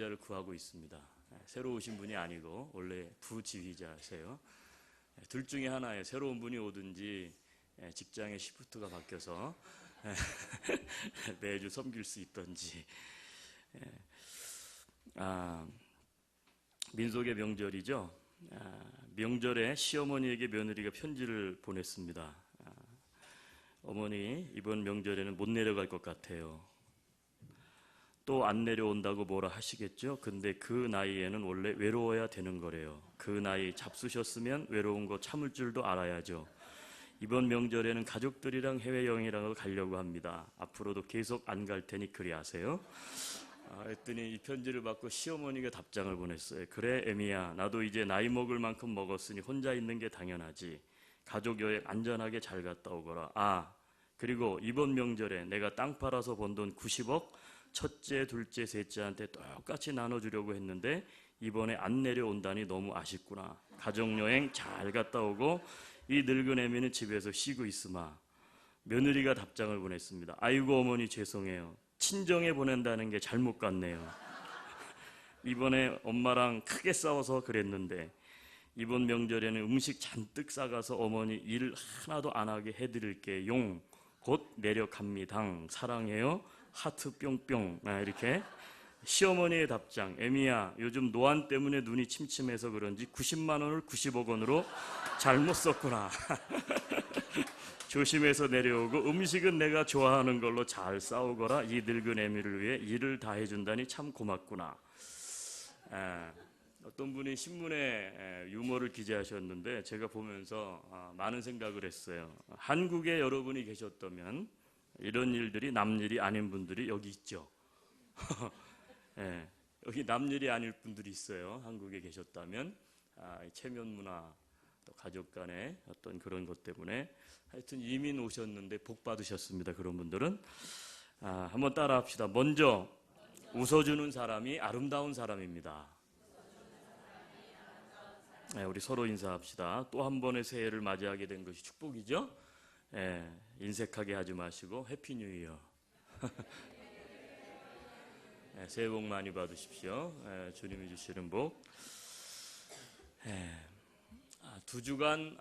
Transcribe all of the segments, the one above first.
지휘자를 구하고 있습니다. 새로 오신 분이 아니고 원래 부지휘자세요. 둘 중에 하나예요. 새로운 분이 오든지 직장의 시프트가 바뀌어서 매주 섬길 수 있던지. 민속의 명절이죠. 명절에 시어머니에게 며느리가 편지를 보냈습니다. 어머니, 이번 명절에는 못 내려갈 것 같아요. 또 안 내려온다고 뭐라 하시겠죠? 근데 그 나이에는 원래 외로워야 되는 거래요. 그 나이 잡수셨으면 외로운 거 참을 줄도 알아야죠. 이번 명절에는 가족들이랑 해외여행이라도 가려고 합니다. 앞으로도 계속 안 갈 테니 그리하세요. 했더니 이 편지를 받고 시어머니가 답장을 보냈어요. 그래 애미야, 나도 이제 나이 먹을 만큼 먹었으니 혼자 있는 게 당연하지. 가족 여행 안전하게 잘 갔다 오거라. 그리고 이번 명절에 내가 땅 팔아서 번 돈 90억 첫째, 둘째, 셋째한테 똑같이 나눠주려고 했는데 이번에 안 내려온다니 너무 아쉽구나. 가족여행 잘 갔다 오고 이 늙은 애미는 집에서 쉬고 있으마. 며느리가 답장을 보냈습니다. 아이고 어머니 죄송해요. 친정에 보낸다는 게 잘못 갔네요. 이번에 엄마랑 크게 싸워서 그랬는데 이번 명절에는 음식 잔뜩 싸가서 어머니 일 하나도 안 하게 해드릴게요. 곧 내려갑니다. 사랑해요. 하트 뿅뿅. 이렇게 시어머니의 답장. 애미야, 요즘 노안 때문에 눈이 침침해서 그런지 90만 원을 90억 원으로 잘못 썼구나. 조심해서 내려오고 음식은 내가 좋아하는 걸로 잘 싸우거라. 이 늙은 애미를 위해 일을 다 해준다니 참 고맙구나. 어떤 분이 신문에 유머를 기재하셨는데 제가 보면서 많은 생각을 했어요. 한국에 여러분이 계셨다면 이런 일들이 남일이 아닌 분들이 여기 있죠. 여기 남일이 아닐 분들이 있어요. 한국에 계셨다면 체면 문화, 또 가족 간의 어떤 그런 것 때문에 하여튼 이민 오셨는데 복 받으셨습니다. 그런 분들은 한번 따라 합시다. 먼저 웃어주는 사람이 아름다운 사람입니다. 우리 서로 인사합시다. 또 한 번의 새해를 맞이하게 된 것이 축복이죠. 인색하게 하지 마시고 해피 뉴 이어. 새해 복 많이 받으십시오. 주님이 주시는 복. 두 주간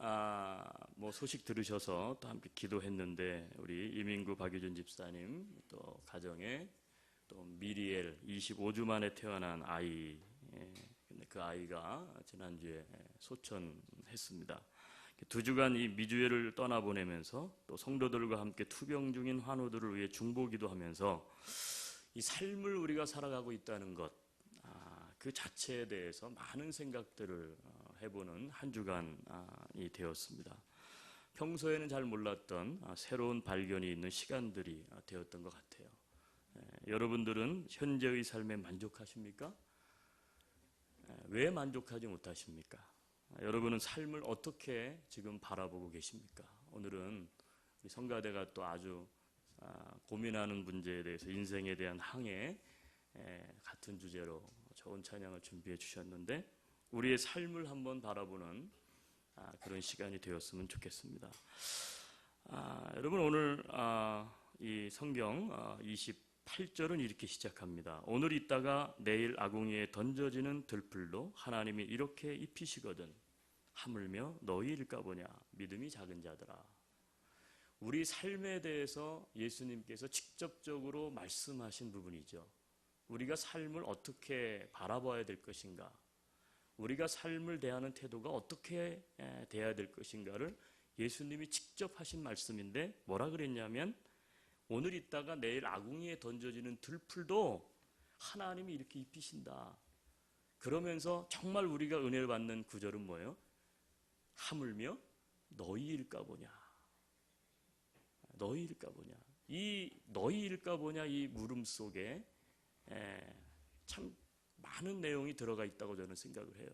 뭐 소식 들으셔서 또 함께 기도했는데 우리 이민구 박유준 집사님 또 가정에 또 미리엘 25주 만에 태어난 아이, 근데 그 아이가 지난주에 소천했습니다. 두 주간 이 미주엘을 떠나보내면서 또 성도들과 함께 투병 중인 환우들을 위해 중보기도 하면서 이 삶을 우리가 살아가고 있다는 것, 그 자체에 대해서 많은 생각들을 해보는 한 주간이 되었습니다. 평소에는 잘 몰랐던 새로운 발견이 있는 시간들이 되었던 것 같아요. 여러분들은 현재의 삶에 만족하십니까? 왜 만족하지 못하십니까? 여러분은 삶을 어떻게 지금 바라보고 계십니까? 오늘은 우리 성가대가 또 아주 고민하는 문제에 대해서 인생에 대한 항해 같은 주제로 좋은 찬양을 준비해 주셨는데 우리의 삶을 한번 바라보는 그런 시간이 되었으면 좋겠습니다. 여러분 오늘 이 성경 28절은 이렇게 시작합니다. 오늘 있다가 내일 아궁이에 던져지는 들풀도 하나님이 이렇게 입히시거든 하물며 너희일까 보냐 믿음이 작은 자들아. 우리 삶에 대해서 예수님께서 직접적으로 말씀하신 부분이죠. 우리가 삶을 어떻게 바라봐야 될 것인가, 우리가 삶을 대하는 태도가 어떻게 돼야 될 것인가를 예수님이 직접 하신 말씀인데 뭐라 그랬냐면 오늘 있다가 내일 아궁이에 던져지는 들풀도 하나님이 이렇게 입히신다. 그러면서 정말 우리가 은혜를 받는 구절은 뭐예요? 하물며 너희일까 보냐. 너희일까 보냐. 이 너희일까 보냐 이 물음 속에 참 많은 내용이 들어가 있다고 저는 생각을 해요.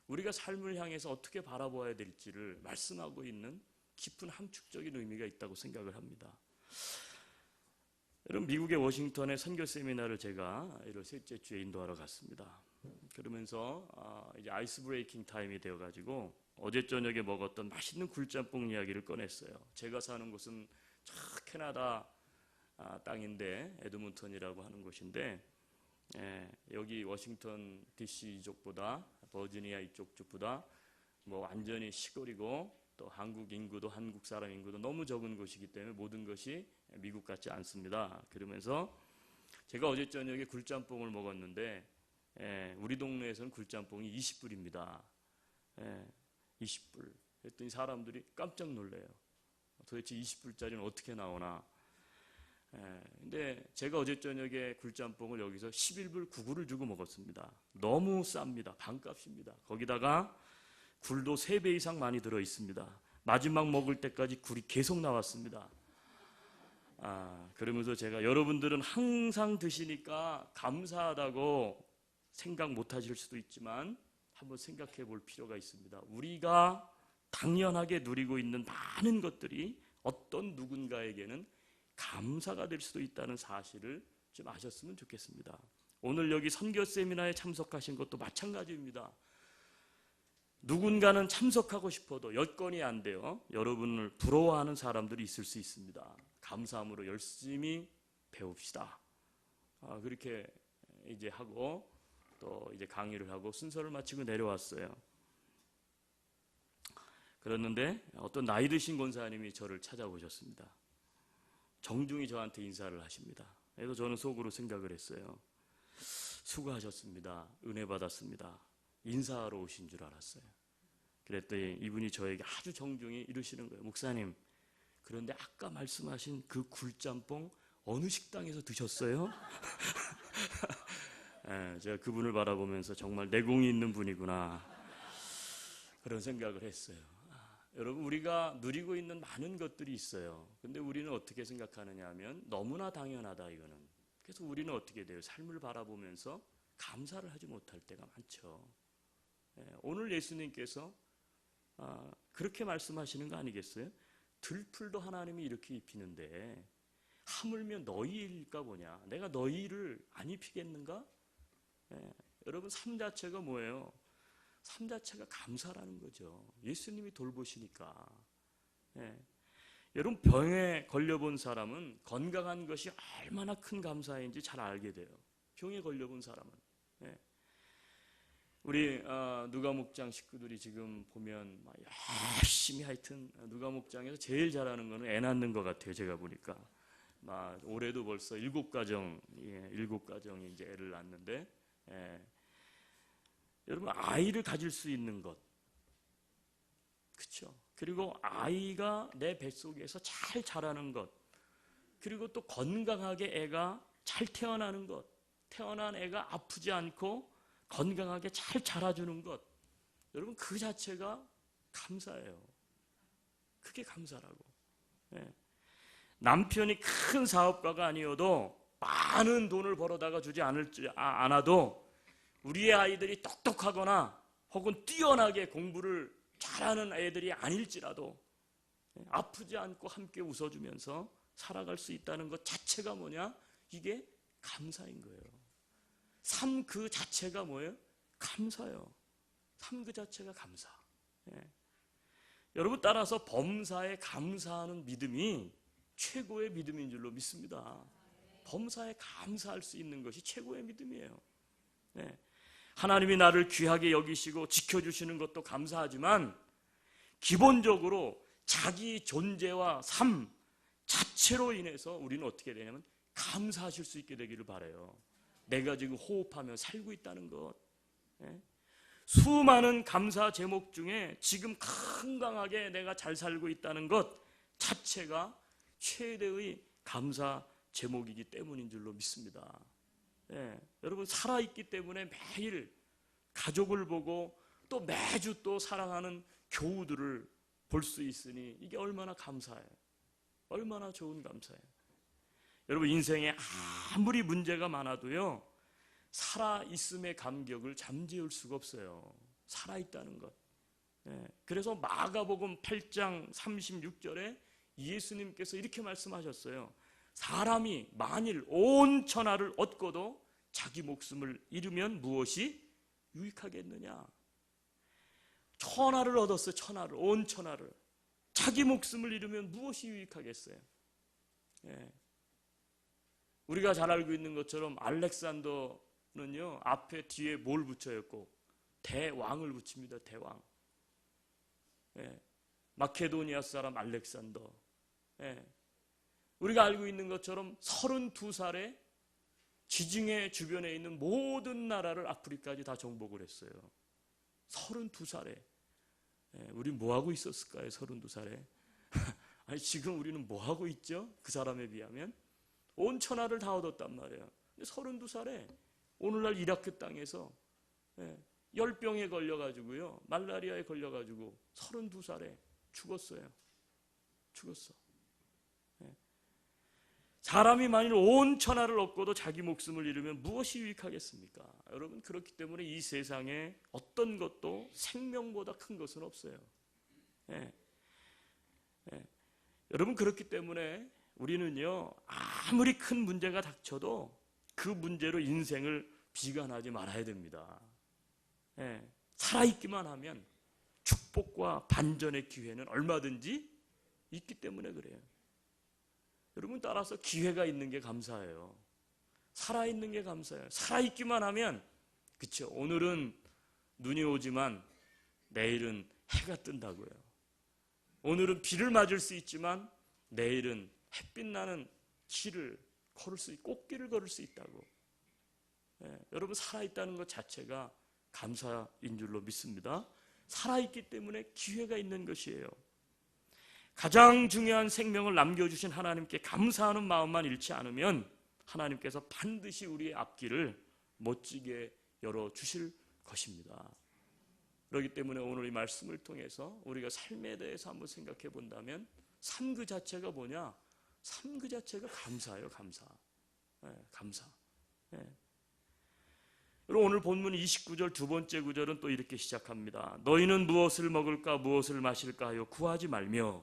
우리가 삶을 향해서 어떻게 바라봐야 될지를 말씀하고 있는 깊은 함축적인 의미가 있다고 생각을 합니다. 여러분 미국의 워싱턴에 선교 세미나를 제가 1월 셋째 주에 인도하러 갔습니다. 그러면서 이제 아이스 브레이킹 타임이 되어가지고 어제 저녁에 먹었던 맛있는 굴짬뽕 이야기를 꺼냈어요. 제가 사는 곳은 저 캐나다 땅인데 에드문턴이라고 하는 곳인데 여기 워싱턴 DC 이쪽보다 버지니아 이쪽 쪽보다 뭐 완전히 시골이고 또 한국 인구도 한국 사람 인구도 너무 적은 곳이기 때문에 모든 것이 미국 같지 않습니다. 그러면서 제가 어제 저녁에 굴짬뽕을 먹었는데 우리 동네에서는 굴짬뽕이 20불입니다. 20불. 그랬더니 사람들이 깜짝 놀래요. 도대체 20불짜리는 어떻게 나오나. 근데 제가 어제 저녁에 굴짬뽕을 여기서 11불 9구를 주고 먹었습니다. 너무 쌉니다. 반값입니다. 거기다가 굴도 3배 이상 많이 들어 있습니다. 마지막 먹을 때까지 굴이 계속 나왔습니다. 그러면서 제가 여러분들은 항상 드시니까 감사하다고 생각 못 하실 수도 있지만 한번 생각해 볼 필요가 있습니다. 우리가 당연하게 누리고 있는 많은 것들이 어떤 누군가에게는 감사가 될 수도 있다는 사실을 좀 아셨으면 좋겠습니다. 오늘 여기 선교 세미나에 참석하신 것도 마찬가지입니다. 누군가는 참석하고 싶어도 여건이 안 돼요. 여러분을 부러워하는 사람들이 있을 수 있습니다. 감사함으로 열심히 배웁시다. 그렇게 이제 하고 또 이제 강의를 하고 순서를 마치고 내려왔어요. 그랬는데 어떤 나이 드신 권사님이 저를 찾아오셨습니다. 정중히 저한테 인사를 하십니다. 그래서 저는 속으로 생각을 했어요. 수고하셨습니다. 은혜 받았습니다. 인사하러 오신 줄 알았어요. 그랬더니 이분이 저에게 아주 정중히 이러시는 거예요. 목사님, 그런데 아까 말씀하신 그 굴짬뽕 어느 식당에서 드셨어요? 제가 그분을 바라보면서 정말 내공이 있는 분이구나 그런 생각을 했어요. 여러분, 우리가 누리고 있는 많은 것들이 있어요. 근데 우리는 어떻게 생각하느냐 하면 너무나 당연하다 이거는. 그래서 우리는 어떻게 돼요? 삶을 바라보면서 감사를 하지 못할 때가 많죠. 오늘 예수님께서 그렇게 말씀하시는 거 아니겠어요? 들풀도 하나님이 이렇게 입히는데 하물며 너희일까 보냐? 내가 너희를 안 입히겠는가? 여러분, 삶 자체가 뭐예요? 삶 자체가 감사라는 거죠. 예수님이 돌보시니까. 여러분, 병에 걸려본 사람은 건강한 것이 얼마나 큰 감사인지 잘 알게 돼요. 병에 걸려본 사람은. 우리 누가 목장 식구들이 지금 보면 열심히 하여튼 누가 목장에서 제일 잘하는 거는 애 낳는 것 같아요. 제가 보니까 올해도 벌써 7가정이 이제 애를 낳는데, 여러분, 아이를 가질 수 있는 것, 그렇죠? 그리고 아이가 내 뱃속에서 잘 자라는 것, 그리고 또 건강하게 애가 잘 태어나는 것, 태어난 애가 아프지 않고 건강하게 잘 자라주는 것, 여러분, 그 자체가 감사예요. 그게 감사라고. 남편이 큰 사업가가 아니어도 많은 돈을 벌어다가 주지 않아도 우리의 아이들이 똑똑하거나 혹은 뛰어나게 공부를 잘하는 애들이 아닐지라도 아프지 않고 함께 웃어주면서 살아갈 수 있다는 것 자체가 뭐냐? 이게 감사인 거예요. 삶 그 자체가 뭐예요? 감사예요. 삶 그 자체가 감사. 여러분, 따라서 범사에 감사하는 믿음이 최고의 믿음인 줄로 믿습니다. 범사에 감사할 수 있는 것이 최고의 믿음이에요. 하나님이 나를 귀하게 여기시고 지켜주시는 것도 감사하지만 기본적으로 자기 존재와 삶 자체로 인해서 우리는 어떻게 되냐면 감사하실 수 있게 되기를 바라요. 내가 지금 호흡하며 살고 있다는 것. 수많은 감사 제목 중에 지금 건강하게 내가 잘 살고 있다는 것 자체가 최대의 감사 제목이기 때문인 줄로 믿습니다. 여러분, 살아있기 때문에 매일 가족을 보고 또 매주 또 사랑하는 교우들을 볼 수 있으니 이게 얼마나 감사해요. 얼마나 좋은 감사예요. 여러분, 인생에 아무리 문제가 많아도요, 살아있음의 감격을 잠재울 수가 없어요. 살아있다는 것. 그래서 마가복음 8장 36절에 예수님께서 이렇게 말씀하셨어요. 사람이 만일 온 천하를 얻고도 자기 목숨을 잃으면 무엇이 유익하겠느냐? 천하를 얻었어요. 천하를, 온 천하를. 자기 목숨을 잃으면 무엇이 유익하겠어요? 우리가 잘 알고 있는 것처럼 알렉산더 노아는요 앞에 뒤에 뭘 붙여요? 꼭 대왕을 붙입니다. 대왕. 예. 마케도니아 사람 알렉산더. 예. 우리가 알고 있는 것처럼 32살에 지중해 주변에 있는 모든 나라를 아프리카까지 다 정복을 했어요. 32살에. 예. 우리 뭐 하고 있었을까요? 32살에. 아니 지금 우리는 뭐 하고 있죠? 그 사람에 비하면 온 천하를 다 얻었단 말이에요. 근데 32살에 오늘날 이라크 땅에서 열병에 걸려가지고요, 말라리아에 걸려가지고 32살에 죽었어요. 죽었어. 사람이 만일 온 천하를 얻고도 자기 목숨을 잃으면 무엇이 유익하겠습니까? 여러분, 그렇기 때문에 이 세상에 어떤 것도 생명보다 큰 것은 없어요. 여러분, 그렇기 때문에 우리는요 아무리 큰 문제가 닥쳐도 그 문제로 인생을 비관하지 말아야 됩니다. 살아있기만 하면 축복과 반전의 기회는 얼마든지 있기 때문에 그래요. 여러분, 따라서 기회가 있는 게 감사해요. 살아있는 게 감사해요. 살아있기만 하면, 그쵸, 오늘은 눈이 오지만 내일은 해가 뜬다고요. 오늘은 비를 맞을 수 있지만 내일은 햇빛 나는 길을 걸을 수 있고 꽃길을 걸을 수 있다고. 여러분, 살아있다는 것 자체가 감사인 줄로 믿습니다. 살아있기 때문에 기회가 있는 것이에요. 가장 중요한 생명을 남겨주신 하나님께 감사하는 마음만 잃지 않으면 하나님께서 반드시 우리의 앞길을 멋지게 열어주실 것입니다. 그렇기 때문에 오늘 이 말씀을 통해서 우리가 삶에 대해서 한번 생각해 본다면 삶 그 자체가 뭐냐? 삶 그 자체가 감사예요. 감사. 감사. 그리고 오늘 본문 29절 두 번째 구절은 또 이렇게 시작합니다. 너희는 무엇을 먹을까 무엇을 마실까 하여 구하지 말며.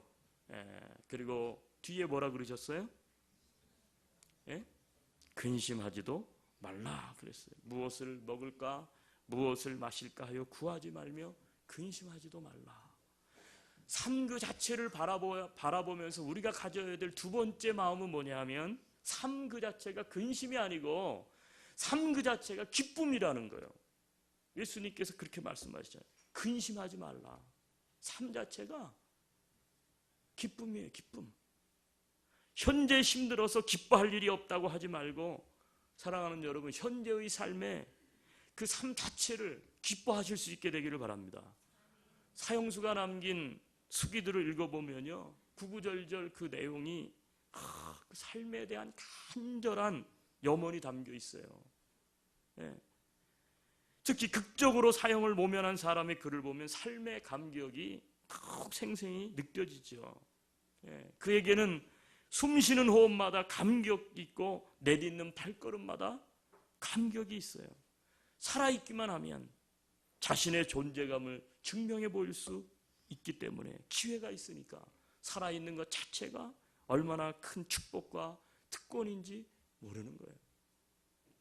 그리고 뒤에 뭐라 그러셨어요? 근심하지도 말라 그랬어요. 무엇을 먹을까 무엇을 마실까 하여 구하지 말며 근심하지도 말라. 삶 그 자체를 바라보면서 우리가 가져야 될 두 번째 마음은 뭐냐 하면 삶 그 자체가 근심이 아니고 삶 그 자체가 기쁨이라는 거예요. 예수님께서 그렇게 말씀하시잖아요. 근심하지 말라. 삶 자체가 기쁨이에요. 기쁨. 현재 힘들어서 기뻐할 일이 없다고 하지 말고, 사랑하는 여러분, 현재의 삶에 그 삶 자체를 기뻐하실 수 있게 되기를 바랍니다. 사형수가 남긴 수기들을 읽어보면요, 구구절절 그 내용이 그 삶에 대한 간절한 염원이 담겨 있어요. 특히 극적으로 사형을 모면한 사람의 글을 보면 삶의 감격이 더욱 생생히 느껴지죠. 그에게는 숨쉬는 호흡마다 감격이 있고 내딛는 발걸음마다 감격이 있어요. 살아있기만 하면 자신의 존재감을 증명해 보일 수 있기 때문에, 기회가 있으니까 살아있는 것 자체가 얼마나 큰 축복과 특권인지 모르는 거예요.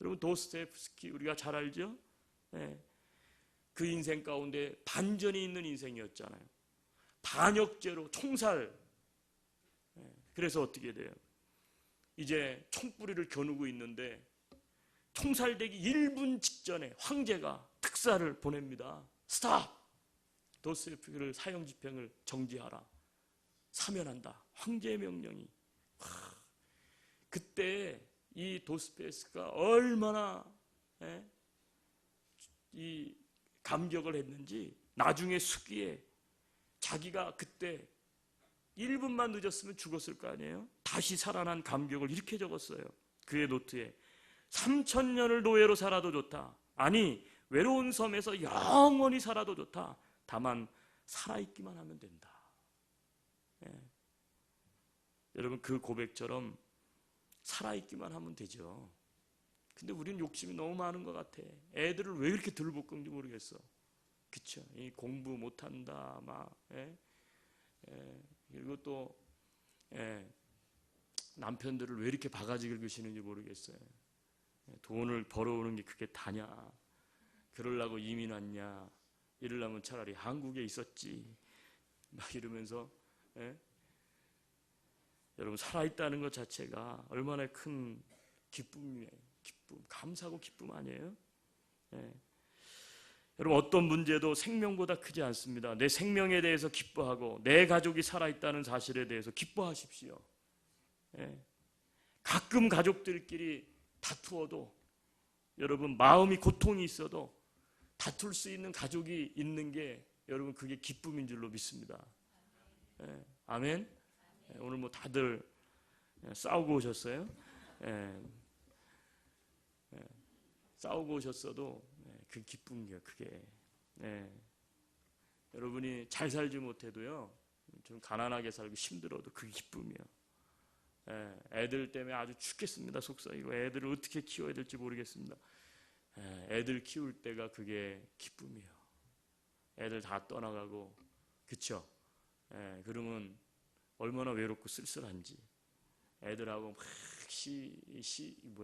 여러분, 도스토옙스키 우리가 잘 알죠? 그 인생 가운데 반전이 있는 인생이었잖아요. 반역죄로 총살. 그래서 어떻게 돼요? 이제 총뿌리를 겨누고 있는데 총살되기 1분 직전에 황제가 특사를 보냅니다. 스탑! 도스토옙스키를 사형 집행을 정지하라. 사면한다. 황제의 명령이. 그때 이 도스토옙스키가 얼마나 이 감격을 했는지, 나중에 수기에 자기가 그때 1분만 늦었으면 죽었을 거 아니에요? 다시 살아난 감격을 이렇게 적었어요. 그의 노트에 3000년을 노예로 살아도 좋다. 아니, 외로운 섬에서 영원히 살아도 좋다. 다만 살아있기만 하면 된다. 여러분, 그 고백처럼 살아있기만 하면 되죠. 근데 우리는 욕심이 너무 많은 것 같아. 애들을 왜 이렇게 들볶은지 모르겠어. 그쵸? 이 공부 못한다, 그리고 또 남편들을 왜 이렇게 바가지 긁으시는지 모르겠어요. 돈을 벌어오는 게 그게 다냐? 그러려고 이민 왔냐? 이러려면 차라리 한국에 있었지. 막 이러면서 여러분, 살아있다는 것 자체가 얼마나 큰 기쁨이에요. 기쁨, 감사하고 기쁨 아니에요? 예. 여러분, 어떤 문제도 생명보다 크지 않습니다. 내 생명에 대해서 기뻐하고 내 가족이 살아있다는 사실에 대해서 기뻐하십시오. 예. 가끔 가족들끼리 다투어도, 여러분, 마음이 고통이 있어도 다툴 수 있는 가족이 있는 게 여러분 그게 기쁨인 줄로 믿습니다. 예. 아멘. 예. 오늘 뭐 다들 싸우고 오셨어요? 예. 예. 싸우고 오셨어도 그 기쁨이에요. 그게. 예. 여러분이 잘 살지 못해도요, 좀 가난하게 살고 힘들어도 그게 기쁨이에요. 예. 애들 때문에 아주 죽겠습니다. 속썩이고 애들을 어떻게 키워야 될지 모르겠습니다. 예. 애들 키울 때가 그게 기쁨이에요. 애들 다 떠나가고, 그쵸? 예. 그러면 얼마나 외롭고 쓸쓸한지. 애들하고 막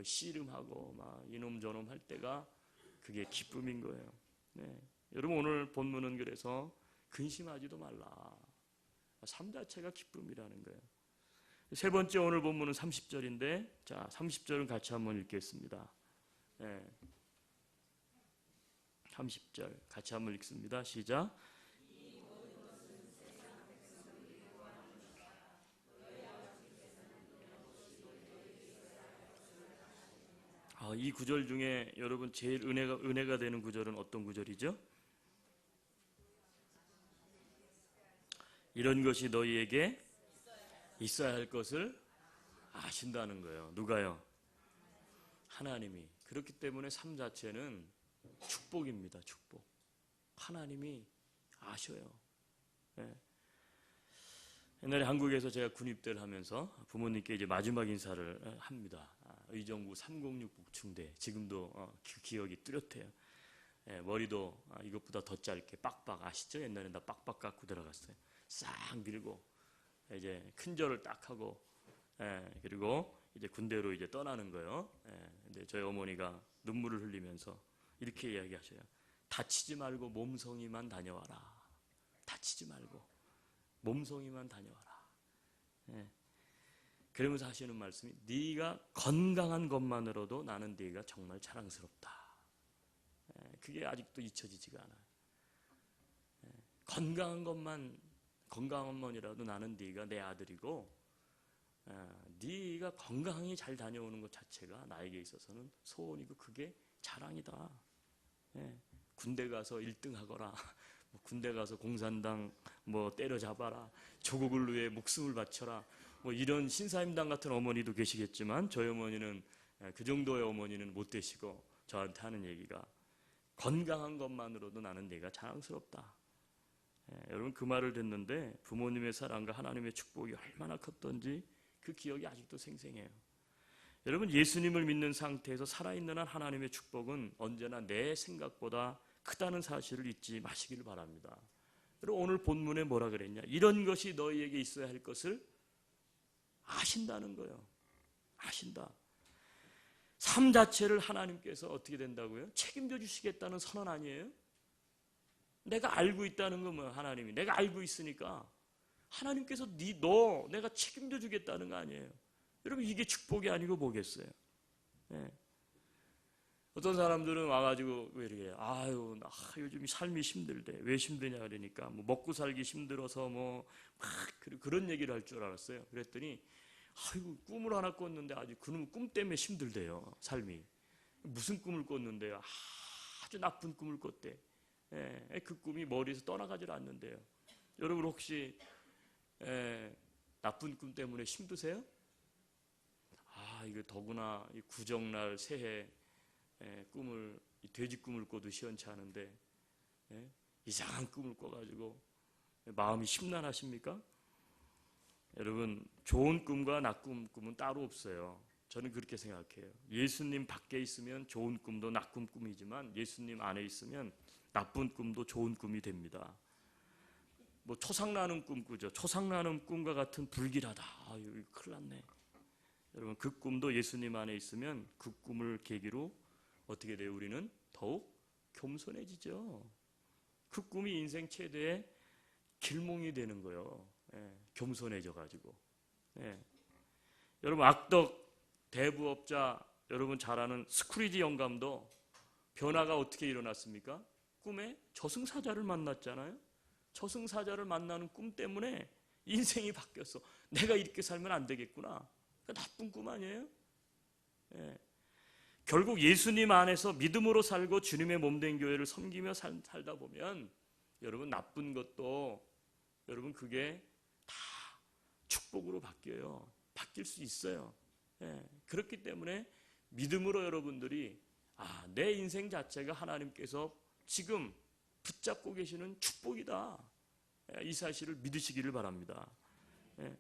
씨름하고 막 이놈 저놈 할 때가 그게 기쁨인 거예요. 네. 여러분, 오늘 본문은 그래서 근심하지도 말라. 삶 자체가 기쁨이라는 거예요. 세 번째 오늘 본문은 30절인데, 자, 30절은 같이 한번 읽겠습니다. 네. 30절 같이 한번 읽습니다. 시작. 이 구절 중에 여러분 제일 은혜가 되는 구절은 어떤 구절이죠? 이런 것이 너희에게 있어야 할 것을 아신다는 거예요. 누가요? 하나님이. 그렇기 때문에 삶 자체는 축복입니다. 축복. 하나님이 아셔요. 네. 옛날에 한국에서 제가 군입대를 하면서 부모님께 이제 마지막 인사를 합니다. 의정부 306 복충대. 지금도 그 기억이 뚜렷해요. 예, 머리도 이것보다 더 짧게 빡빡, 아시죠? 옛날에 나 빡빡 깎고 들어갔어요. 싹 밀고 이제 큰절을 딱 하고, 그리고 이제 군대로 이제 떠나는 거예요. 근데 저희 어머니가 눈물을 흘리면서 이렇게 이야기하셔요. 다치지 말고 몸성이만 다녀와라. 다치지 말고 몸성이만 다녀와라. 그러면서 하시는 말씀이, 네가 건강한 것만으로도 나는 네가 정말 자랑스럽다. 그게 아직도 잊혀지지가 않아요. 건강한 것만이라도 나는 네가 내 아들이고, 네가 건강히 잘 다녀오는 것 자체가 나에게 있어서는 소원이고 그게 자랑이다. 군대 가서 1등 하거라. 군대 가서 공산당 때려잡아라. 조국을 위해 목숨을 바쳐라. 이런 신사임당 같은 어머니도 계시겠지만 저희 어머니는, 그 정도의 어머니는 못 되시고 저한테 하는 얘기가, 건강한 것만으로도 나는 네가 자랑스럽다. 여러분, 그 말을 듣는데 부모님의 사랑과 하나님의 축복이 얼마나 컸던지 그 기억이 아직도 생생해요. 여러분, 예수님을 믿는 상태에서 살아있는 한 하나님의 축복은 언제나 내 생각보다 크다는 사실을 잊지 마시길 바랍니다. 여러분, 오늘 본문에 뭐라 그랬냐? 이런 것이 너희에게 있어야 할 것을 아신다는 거예요. 아신다. 삶 자체를 하나님께서 어떻게 된다고요? 책임져 주시겠다는 선언 아니에요? 내가 알고 있다는 건 뭐야? 하나님이 내가 알고 있으니까 하나님께서 내가 책임져 주겠다는 거 아니에요? 여러분, 이게 축복이 아니고 뭐겠어요? 어떤 사람들은 와가지고 왜 이렇게 아유 나 요즘 삶이 힘들대. 왜 힘드냐 그러니까 먹고 살기 힘들어서 막 그런 얘기를 할 줄 알았어요. 그랬더니 아이고 꿈을 하나 꿨는데 아주 그놈 꿈 때문에 힘들대요. 삶이. 무슨 꿈을 꿨는데요? 아주 나쁜 꿈을 꿨대. 그 꿈이 머리에서 떠나가질 않는데요. 여러분, 혹시 나쁜 꿈 때문에 힘드세요? 이거 더구나 이 구정날 새해 돼지 꿈을 꿔도 시원치 않은데 이상한 꿈을 꿔가지고 마음이 심란하십니까? 여러분, 좋은 꿈과 나쁜 꿈은 따로 없어요. 저는 그렇게 생각해요. 예수님 밖에 있으면 좋은 꿈도 나쁜 꿈이지만 예수님 안에 있으면 나쁜 꿈도 좋은 꿈이 됩니다. 초상나는 꿈 꾸죠. 초상나는 꿈과 같은 불길하다. 큰일 났네. 여러분, 그 꿈도 예수님 안에 있으면 그 꿈을 계기로 어떻게 돼요? 우리는 더욱 겸손해지죠. 그 꿈이 인생 최대의 길몽이 되는 거예요. 겸손해져 가지고. 여러분, 악덕 대부업자 여러분 잘 아는 스크리지 영감도 변화가 어떻게 일어났습니까? 꿈에 저승사자를 만났잖아요. 저승사자를 만나는 꿈 때문에 인생이 바뀌었어. 내가 이렇게 살면 안 되겠구나. 나쁜 꿈 아니에요? 예. 결국 예수님 안에서 믿음으로 살고 주님의 몸된 교회를 섬기며 살다 보면 여러분 나쁜 것도 여러분 그게 다 축복으로 바뀌어요. 바뀔 수 있어요. 예. 그렇기 때문에 믿음으로 여러분들이 내 인생 자체가 하나님께서 지금 붙잡고 계시는 축복이다. 이 사실을 믿으시기를 바랍니다. 예.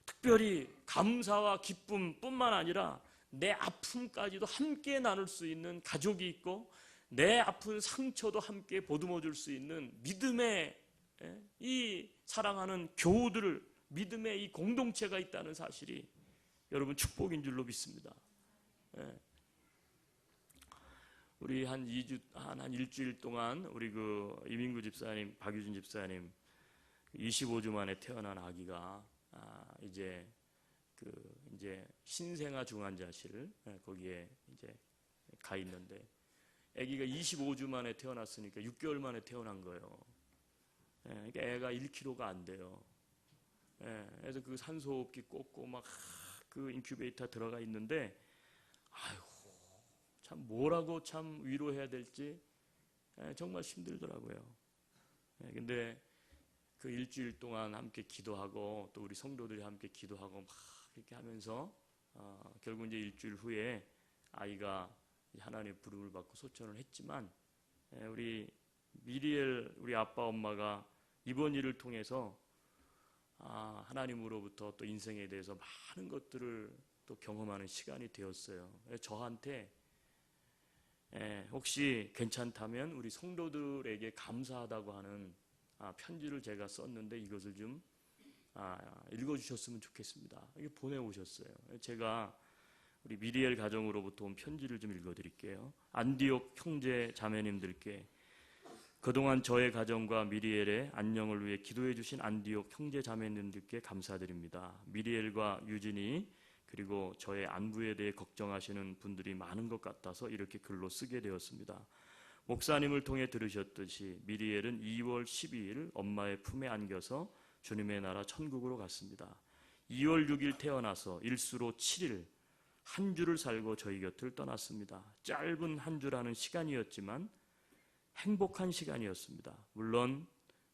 특별히 감사와 기쁨뿐만 아니라 내 아픔까지도 함께 나눌 수 있는 가족이 있고 내 아픈 상처도 함께 보듬어 줄 수 있는 믿음의 이 사랑하는 교우들을 믿음의 이 공동체가 있다는 사실이 여러분 축복인 줄로 믿습니다. 우리 한 일주일 동안 우리 그 이민구 집사님, 박유진 집사님 25주 만에 태어난 아기가 이제 신생아 중환자실 거기에 이제 가 있는데 아기가 25주 만에 태어났으니까 6개월 만에 태어난 거예요. 그러니까 애가 1kg가 안 돼요. 그래서 그 산소호흡기 꽂고 막 그 인큐베이터 들어가 있는데 아이고 참 뭐라고 참 위로해야 될지 정말 힘들더라고요. 근데 그 일주일 동안 함께 기도하고 또 우리 성도들이 함께 기도하고 막 이렇게 하면서 결국 이제 일주일 후에 아이가 하나님의 부름을 받고 소천을 했지만 우리 미리엘 우리 아빠 엄마가 이번 일을 통해서 하나님으로부터 또 인생에 대해서 많은 것들을 또 경험하는 시간이 되었어요. 저한테 혹시 괜찮다면 우리 성도들에게 감사하다고 하는 편지를 제가 썼는데 이것을 좀 읽어주셨으면 좋겠습니다. 이게 보내오셨어요. 제가 우리 미리엘 가정으로부터 온 편지를 좀 읽어드릴게요. 안디옥 형제 자매님들께 그동안 저의 가정과 미리엘의 안녕을 위해 기도해 주신 안디옥 형제 자매님들께 감사드립니다. 미리엘과 유진이 그리고 저의 안부에 대해 걱정하시는 분들이 많은 것 같아서 이렇게 글로 쓰게 되었습니다. 목사님을 통해 들으셨듯이 미리엘은 2월 12일 엄마의 품에 안겨서 주님의 나라 천국으로 갔습니다. 2월 6일 태어나서 일수로 7일 한 주를 살고 저희 곁을 떠났습니다. 짧은 한 주라는 시간이었지만 행복한 시간이었습니다. 물론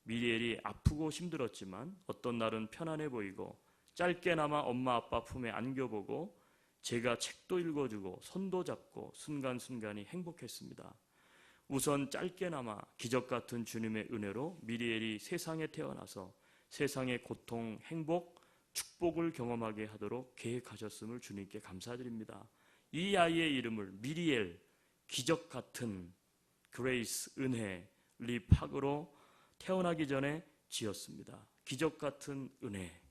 미리엘이 아프고 힘들었지만 어떤 날은 편안해 보이고 짧게나마 엄마 아빠 품에 안겨보고 제가 책도 읽어주고 손도 잡고 순간순간이 행복했습니다. 우선 짧게나마 기적같은 주님의 은혜로 미리엘이 세상에 태어나서 세상의 고통, 행복, 축복을 경험하게 하도록 계획하셨음을 주님께 감사드립니다. 이 아이의 이름을 미리엘, 기적같은 그레이스, 은혜, 리팍으로 태어나기 전에 지었습니다. 기적같은 은혜.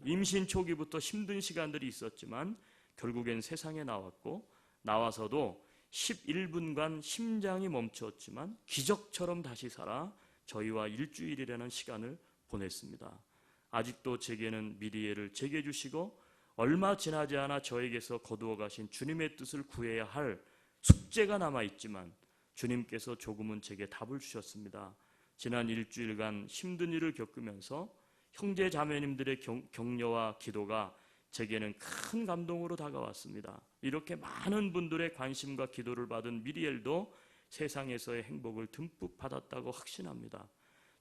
임신 초기부터 힘든 시간들이 있었지만 결국엔 세상에 나왔고 나와서도 11분간 심장이 멈추었지만 기적처럼 다시 살아 저희와 일주일이라는 시간을 보냈습니다. 아직도 제게는 미리엘을 제게 주시고 얼마 지나지 않아 저에게서 거두어 가신 주님의 뜻을 구해야 할 숙제가 남아있지만 주님께서 조금은 제게 답을 주셨습니다. 지난 일주일간 힘든 일을 겪으면서 형제 자매님들의 격려와 기도가 제게는 큰 감동으로 다가왔습니다. 이렇게 많은 분들의 관심과 기도를 받은 미리엘도 세상에서의 행복을 듬뿍 받았다고 확신합니다.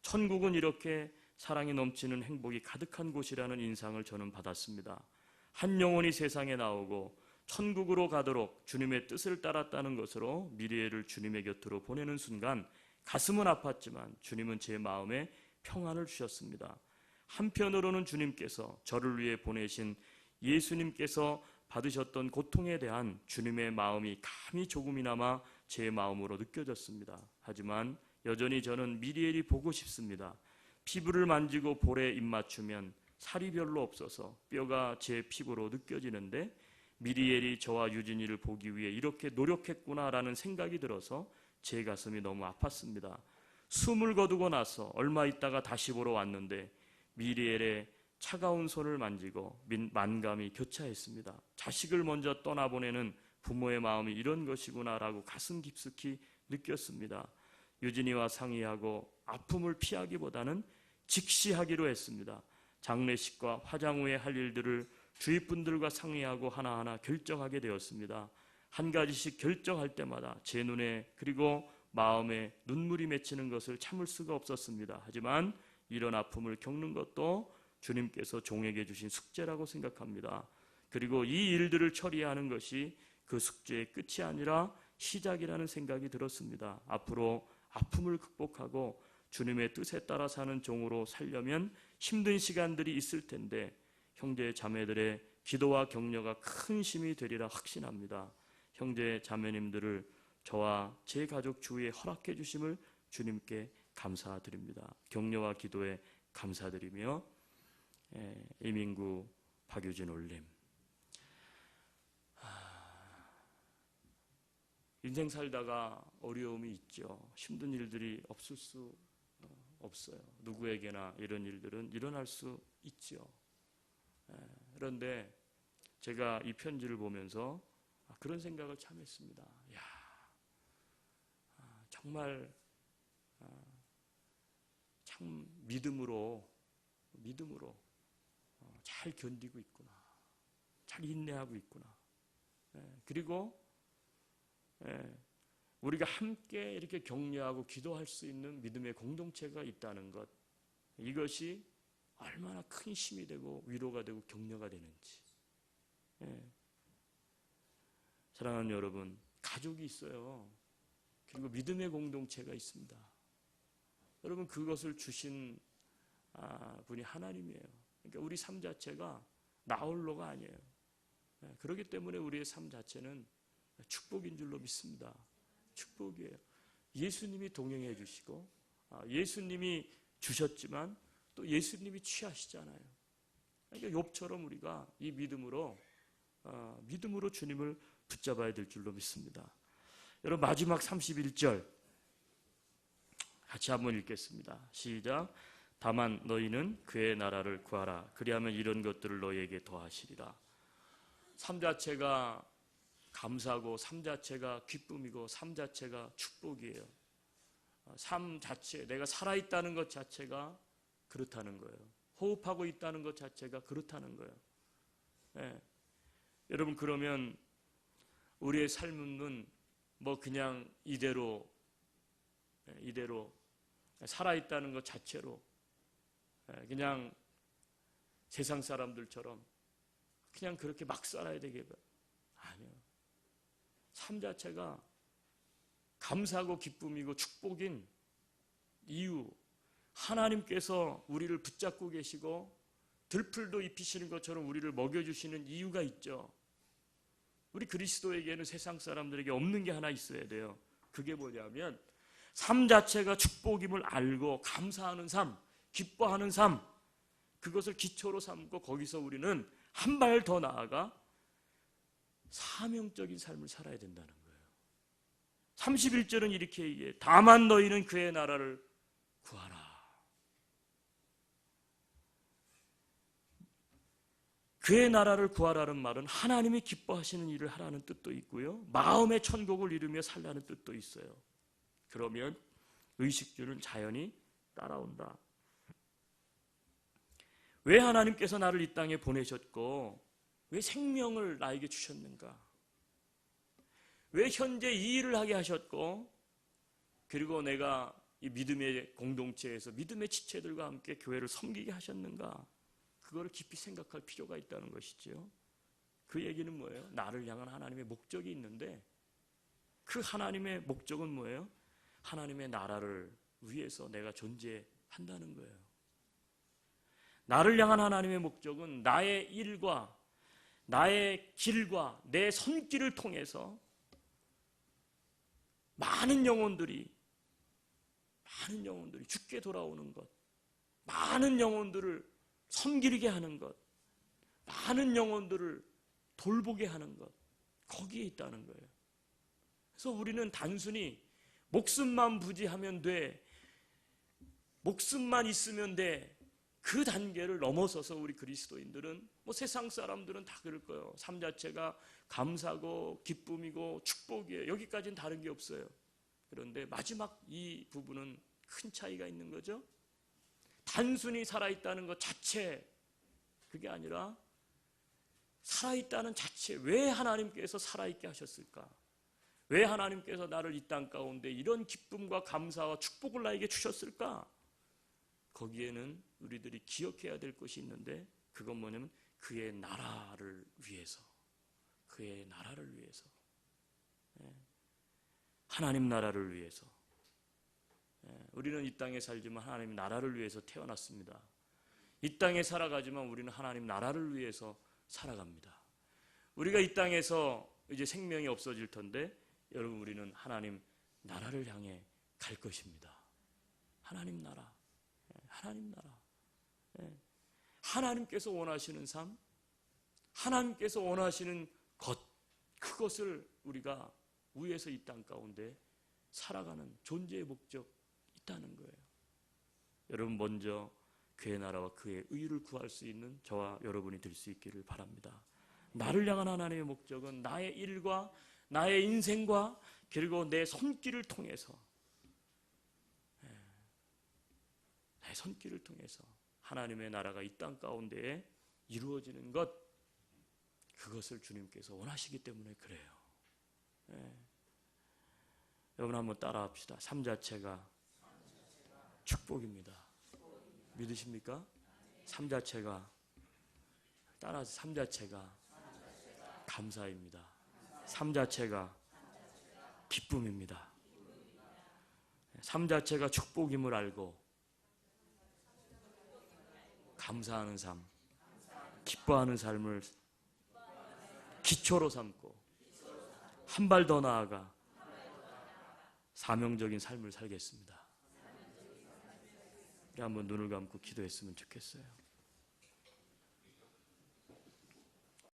천국은 이렇게 사랑이 넘치는 행복이 가득한 곳이라는 인상을 저는 받았습니다. 한 영혼이 세상에 나오고 천국으로 가도록 주님의 뜻을 따랐다는 것으로 미리엘을 주님의 곁으로 보내는 순간 가슴은 아팠지만 주님은 제 마음에 평안을 주셨습니다. 한편으로는 주님께서 저를 위해 보내신 예수님께서 받으셨던 고통에 대한 주님의 마음이 감히 조금이나마 제 마음으로 느껴졌습니다. 하지만 여전히 저는 미리엘이 보고 싶습니다. 피부를 만지고 볼에 입 맞추면 살이 별로 없어서 뼈가 제 피부로 느껴지는데 미리엘이 저와 유진이를 보기 위해 이렇게 노력했구나라는 생각이 들어서 제 가슴이 너무 아팠습니다. 숨을 거두고 나서 얼마 있다가 다시 보러 왔는데 미리엘의 차가운 손을 만지고 만감이 교차했습니다. 자식을 먼저 떠나보내는 부모의 마음이 이런 것이구나라고 가슴 깊숙이 느꼈습니다. 유진이와 상의하고 아픔을 피하기보다는 직시하기로 했습니다. 장례식과 화장 후에 할 일들을 주위 분들과 상의하고 하나하나 결정하게 되었습니다. 한 가지씩 결정할 때마다 제 눈에 그리고 마음에 눈물이 맺히는 것을 참을 수가 없었습니다. 하지만 이런 아픔을 겪는 것도 주님께서 종에게 주신 숙제라고 생각합니다. 그리고 이 일들을 처리하는 것이 그 숙제의 끝이 아니라 시작이라는 생각이 들었습니다. 앞으로 아픔을 극복하고 주님의 뜻에 따라 사는 종으로 살려면 힘든 시간들이 있을 텐데 형제 자매들의 기도와 격려가 큰 힘이 되리라 확신합니다. 형제 자매님들을 저와 제 가족 주위에 허락해 주심을 주님께 감사드립니다. 격려와 기도에 감사드리며 이민구 박유진 올림. 인생 살다가 어려움이 있죠. 힘든 일들이 없을 수 없어요. 누구에게나 이런 일들은 일어날 수 있죠. 그런데 제가 이 편지를 보면서 그런 생각을 참 했습니다. 정말 참 믿음으로 잘 견디고 있구나. 잘 인내하고 있구나. 그리고 우리가 함께 이렇게 격려하고 기도할 수 있는 믿음의 공동체가 있다는 것, 이것이 얼마나 큰 힘이 되고 위로가 되고 격려가 되는지. 사랑하는 여러분, 가족이 있어요. 그리고 믿음의 공동체가 있습니다. 여러분, 그것을 주신 분이 하나님이에요. 그러니까 우리 삶 자체가 나 홀로가 아니에요. 그렇기 때문에 우리의 삶 자체는 축복인 줄로 믿습니다. 축복이에요. 예수님이 동행해 주시고 예수님이 주셨지만 또 예수님이 취하시잖아요. 그러니까 욥처럼 우리가 이 믿음으로 주님을 붙잡아야 될 줄로 믿습니다. 여러분, 마지막 31절 같이 한번 읽겠습니다. 시작. 다만 너희는 그의 나라를 구하라. 그리하면 이런 것들을 너희에게 더하시리라. 삶 자체가 감사고 삶 자체가 기쁨이고 삶 자체가 축복이에요. 삶 자체, 내가 살아있다는 것 자체가 그렇다는 거예요. 호흡하고 있다는 것 자체가 그렇다는 거예요. 여러분, 그러면 우리의 삶은 뭐 그냥 이대로 살아있다는 것 자체로 그냥 세상 사람들처럼 그냥 그렇게 막 살아야 되겠어요? 아니요. 삶 자체가 감사하고 기쁨이고 축복인 이유, 하나님께서 우리를 붙잡고 계시고 들풀도 입히시는 것처럼 우리를 먹여주시는 이유가 있죠. 우리 그리스도에게는 세상 사람들에게 없는 게 하나 있어야 돼요. 그게 뭐냐면 삶 자체가 축복임을 알고 감사하는 삶, 기뻐하는 삶, 그것을 기초로 삼고 거기서 우리는 한 발 더 나아가 사명적인 삶을 살아야 된다는 거예요. 31절은 이렇게 얘기해. 다만 너희는 그의 나라를 구하라. 그의 나라를 구하라는 말은 하나님이 기뻐하시는 일을 하라는 뜻도 있고요, 마음의 천국을 이루며 살라는 뜻도 있어요. 그러면 의식주는 자연히 따라온다. 왜 하나님께서 나를 이 땅에 보내셨고 왜 생명을 나에게 주셨는가? 왜 현재 이 일을 하게 하셨고 그리고 내가 이 믿음의 공동체에서 믿음의 지체들과 함께 교회를 섬기게 하셨는가? 그거를 깊이 생각할 필요가 있다는 것이죠. 그 얘기는 뭐예요? 나를 향한 하나님의 목적이 있는데 그 하나님의 목적은 뭐예요? 하나님의 나라를 위해서 내가 존재한다는 거예요. 나를 향한 하나님의 목적은 나의 일과 나의 길과 내 손길을 통해서 많은 영혼들이 죽게 돌아오는 것, 많은 영혼들을 섬기게 하는 것, 많은 영혼들을 돌보게 하는 것, 거기에 있다는 거예요. 그래서 우리는 단순히 목숨만 부지하면 돼, 목숨만 있으면 돼, 그 단계를 넘어서서 우리 그리스도인들은 세상 사람들은 다 그럴 거예요. 삶 자체가 감사고 기쁨이고 축복이에요. 여기까지는 다른 게 없어요. 그런데 마지막 이 부분은 큰 차이가 있는 거죠. 단순히 살아있다는 것 자체, 그게 아니라 살아있다는 자체, 왜 하나님께서 살아있게 하셨을까? 왜 하나님께서 나를 이 땅 가운데 이런 기쁨과 감사와 축복을 나에게 주셨을까? 거기에는 우리들이 기억해야 될 것이 있는데, 그건 뭐냐면 그의 나라를 위해서, 그의 나라를 위해서, 하나님 나라를 위해서. 우리는 이 땅에 살지만 하나님 나라를 위해서 태어났습니다. 이 땅에 살아가지만 우리는 하나님 나라를 위해서 살아갑니다. 우리가 이 땅에서 이제 생명이 없어질 텐데, 여러분, 우리는 하나님 나라를 향해 갈 것입니다. 하나님 나라, 하나님 나라. 하나님께서 원하시는 삶, 하나님께서 원하시는 것, 그것을 우리가 위에서 이 땅 가운데 살아가는 존재의 목적 있다는 거예요. 여러분, 먼저 그의 나라와 그의 의를 구할 수 있는 저와 여러분이 될 수 있기를 바랍니다. 나를 향한 하나님의 목적은 나의 일과 나의 인생과 그리고 내 손길을 통해서, 내 손길을 통해서 하나님의 나라가 이 땅 가운데에 이루어지는 것, 그것을 주님께서 원하시기 때문에 그래요. 여러분, 한번 따라합시다. 삶 자체가 축복입니다. 믿으십니까? 삶 자체가, 따라서 삶 자체가 감사입니다. 삶 자체가 기쁨입니다. 삶 자체가 축복임을 알고 감사하는 삶, 기뻐하는 삶을 기초로 삼고 한 발 더 나아가 사명적인 삶을 살겠습니다. 우리 한번 눈을 감고 기도했으면 좋겠어요.